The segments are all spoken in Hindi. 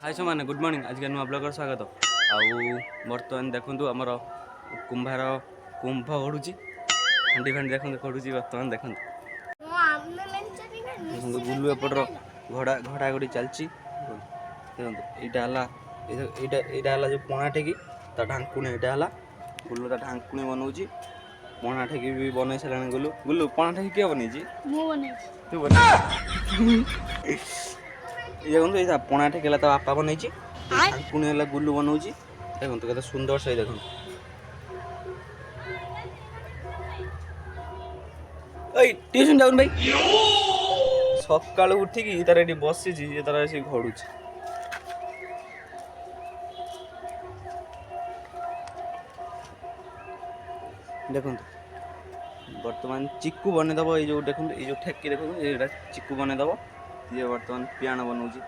हाय सो मैंने गुड मॉर्निंग आज के नुआ ब्लॉगर स्वागत आउ बर्तमान देखु आमर कुंभार कुंभ गढ़ुची हांडी फांडी देखते गढ़ुची बर्तमान देखते गुलू एपटर घड़ा घड़ा घड़ी चलती यहाँ जो पणा ठेकी ढांकुणी यहाँ गुलू ढांकुणी बनाऊँगी पणा ठेकी भी बनई सारे गुलू गुलू पणा ठेकी किए बनई तू बना ये देखो ये पणा ठेकेला तो बापा बनई ढांकुणी है गुलू बनाऊँगी देखो केते सुंदर से देखो ट्यूशन जाऊन भाई सकाल उठिकी तार ये बसी तार से घड़ू देखो बर्तमान चिक्कू बनईदेव ये जो देखो ये जो ठेकी देखो ये चिक्कू बनईदेव ये बर्तमान पियानो बनाऊँगी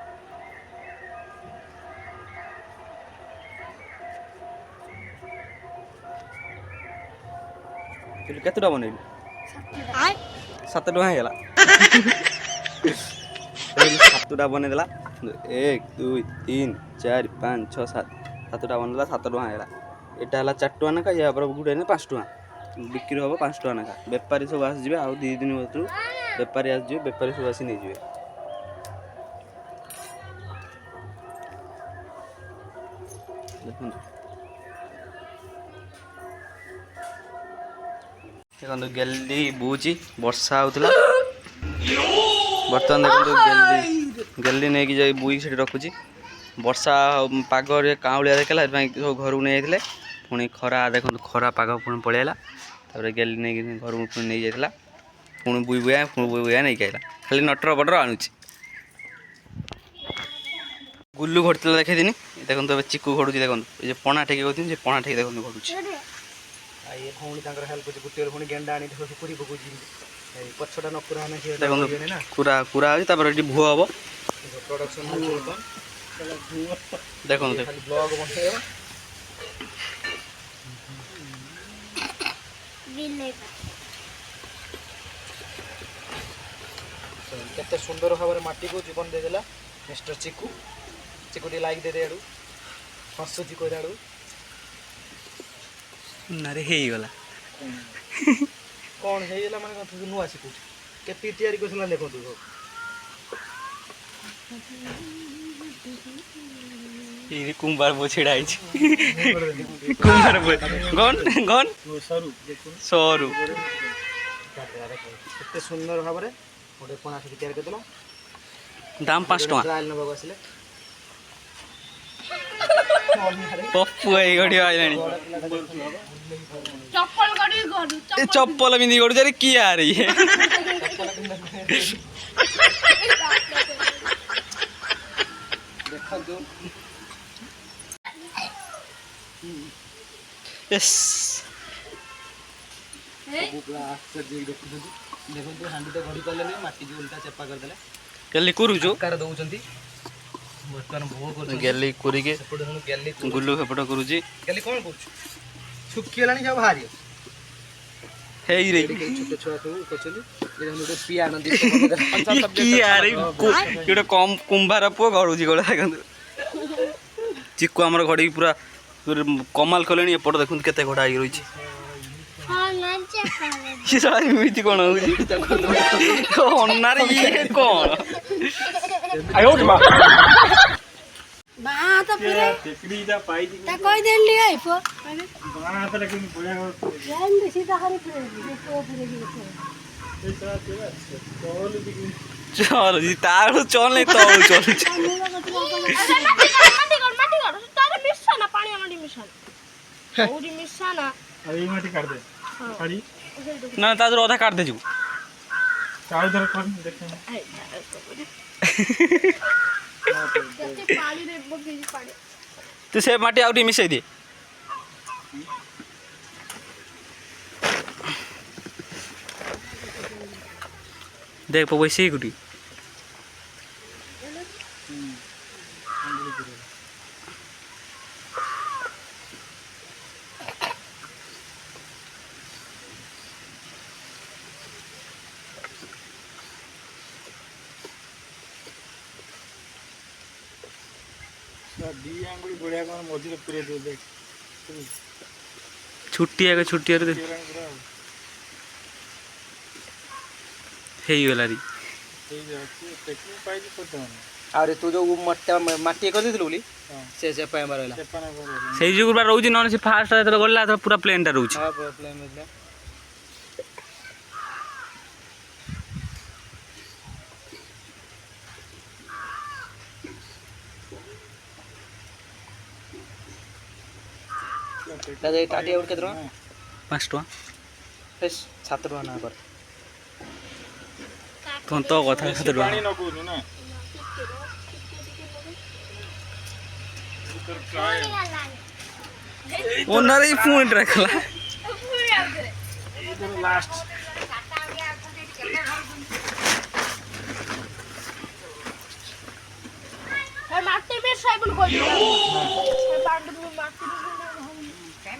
केतटा बनइलु 7 टଙ୍କା ହେଇଗଲା 7ଟା ବନେଇଦେଲା 1 2 3 4 5 6 7 7ଟା ବନେଇଦେଲା 7 ଟଙ୍କା ହେଇଗଲା ଏଟା ହେଲା 4 ଟଙ୍କା ନାକା ୟା ଉପରେ ଗୁଟେ ହେଲେ 5 ଟଙ୍କା ବିକ୍ରି ହେବ 5 ଟଙ୍କା ନାକା ବେପାରୀ ସବୁ ଆସିଯିବେ ଆଉ 2 ଦିନ ଭିତରୁ ବେପାରୀ ଆସିଯିବେ ବେପାରୀ ସବୁ ଆସି ନେଇଯିବେ ଦେଖନ୍ତୁ देखो गेली बुची वर्षा होता बर्तमान देखो गेली नहीं कि बुई से रखुची वर्षा पाग काउलिया देखला सब घर को नहीं जाते पुणी खरा देखो खरा पाग पुणी पलैला गेली नहीं घर को नहीं जाता पुणी बुई बुआ नहीं आइला खाली नटर बटर आणुची गुल्लू घड़ता देखे दिन देखो चिक्कू घड़ू देखो ये पणा ठेकी कहते पणा ठेकी देखो घड़ुची ये भौणी हेल्प गोटे पुणी गेंडा आनी सुकुरी पकौची पछटा न पूरा पूरा पूरा ये भुआ हम प्रोडक्शन देखो ब्लॉग केते सुंदर भाव माटी को जीवन देदेला मिस्टर चिक्कू चिक्कू टी लाइक दे आड़ू हसुची कोई आड़ू नारे हेगला कौन हेगला माने कथु नुआ शिखुछ केती तयारी करसला देखो तू ये कुंभार बोछेड़ा आइछ कुंभार गन गन सरू सरू केते सुंदर भाबरे ओटे पणा से तयार करदलो दाम 5 टका ट्रायल नबा आसले पप्पू आई गड़ी आइलानी चप्पल गड़ी गड़ू चप्पल बिंदी गड़ू जरे की आ रही है देखो जो यस बुबला आश्चर्य देखो तो हांडी तो घड़ी पले नहीं माटी जो उल्टा चप्पा कर देले केली करू जो कार दउचंती गेली कुरिके गुल्लू हेपट करुची गेली कौन करू सुखिलानी सब बाहरी हे रे छोट छोट कोचली ये हमरे पियानो दी की यार एटा कम कुंभार पो गड़ुची गला देखंतु चिक्कू हमर घड़ी पूरा कमाल कलेनी एपट देखंतु केते घड़ा आई रहिची हां नाचे ये सारी मिति कोन होची अन्नार ये कोन आयो बा बात पूरे टेकड़ी दा पाई दी ता कोई देन लिया है पो बात लेकिन बोया जान दे सीधा करे फिर तो फिर की ए चला चला चल दी चल जी तार चल नहीं तो चल माटी कर तारे मिसा ना पानी माटी मिसा ओरी मिसा ना अरे माटी काट दे काटी ना ताजर आधा काट दे जू चार इधर कर देखे तू से माटी आउटी मिसई दे देख वैसे ही गुटी ଛୁଟି ଆଗ ଛୁଟି ହେଇଗଲା ରି ଆହୁରି ତୁ ଯୋଉ ମାଟି କରିଦେଇଥିଲୁ ବୋଲି ସେ ପାଇଁ ରହିଲା ସେଇ ଯୁଗୁରୁ ବା ରହୁଛି ନହେଲେ ସେ ଫାଷ୍ଟ ଯେତେବେଳେ ଗଲା ସେତେବେଳେ ପୁରା ପ୍ଲେନ୍ଟା ରହୁଛି। ଟାଟି କେତେ ଟଙ୍କା? 5 ଟଙ୍କା। 7 ଟଙ୍କା ନା କର ତ କଥା 7 ଟଙ୍କା ଓନର ଏଇ ପୁଣି ଟ୍ରାକଲା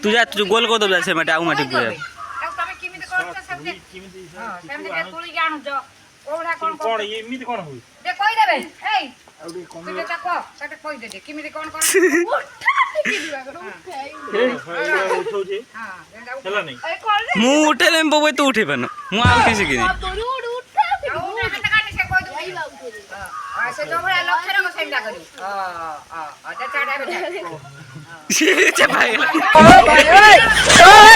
तू जा तू गोल कर दो से माटी आउ माटी पे तमे किमिते करछ सब हां तमे तोली जानु जो ओडा कोन एमिति कोन होई दे कहि देबे ए तू जे तको सटे कहि दे किमिते कोन कोन उठौ जे हां चला नहीं मु उठे लेम बबे तू उठे पन मु आउ किसी की से जो बड़ा लक्षण को सेंडा करी अच्छा चाडा बे छे भाई ओ भाई ओए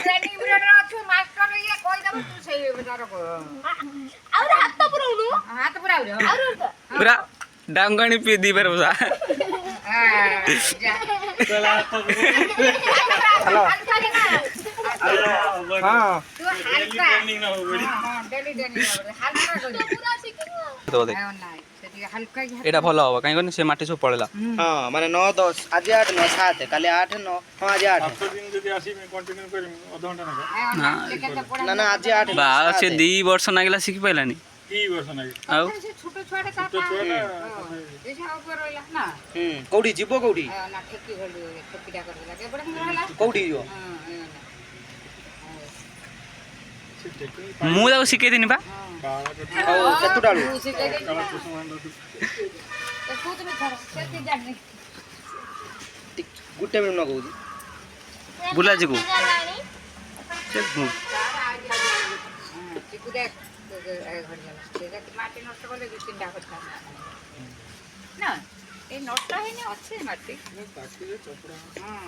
ट्रेनिंग ब्रेडर अछु मास्टर ये कोइ दब तू सही बेचारा को और हाथ पुराउ पूरा डांगणी पी दी बार बसा चला हेलो हां तू हल्का ट्रेनिंग ना हो बड़ी हां डेली हल्का करी पूरा सिखिबो तो देख सेठी हल्का एटा भलो हो काई कोनी से माटी सब पड़ेला हां माने 9 10 आज 8 9 7 काले 8 9 हां आज 8 दिन जदी आसी में कंटिन्यू करी आधा घंटा ना ना आज 8 बा से 2 वर्ष नागिला सिखि पाइलानी की वर्ष नाही आउ छोटो छोटे का तो ना एसा ऊपर रहला ना कोडी जीवो कोडी ना ठेकी होली ठेकीटा करला के बडा रहला कोडी जो मु जाऊ सिखे दिनी बा ओ केतु डालू काला कुसुमान दो तू तुम्ही थर सेती जानी गुटे मिनट न कहू बुला जी को चल चिकू देख माटी नष्ट करले चिंता करता ना ए नष्ट हैनी अच्छे माटी ताकि चपड़ा हां